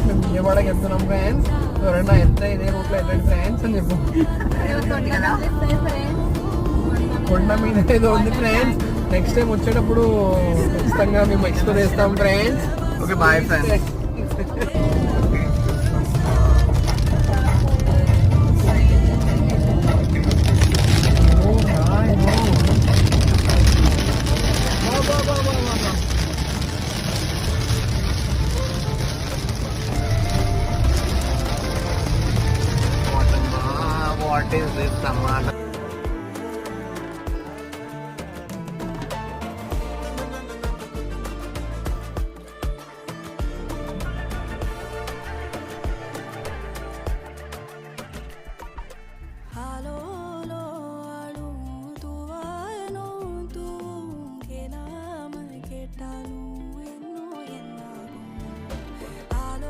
మేము విజయవాడకి వెళ్తున్నాం ఫ్రెండ్స్. ఎవరైనా వెళ్తే ఇదే రూట్లో వెళ్ళండి ఫ్రెండ్స్ అని చెప్పు. కొండ మీద ఏదో ఉంది ఫ్రెండ్స్. నెక్స్ట్ టైం వచ్చేటప్పుడు ఖచ్చితంగా మేము ఎక్స్ప్లోర్ చేస్తాం friends. Okay bye friends. What is this tomato?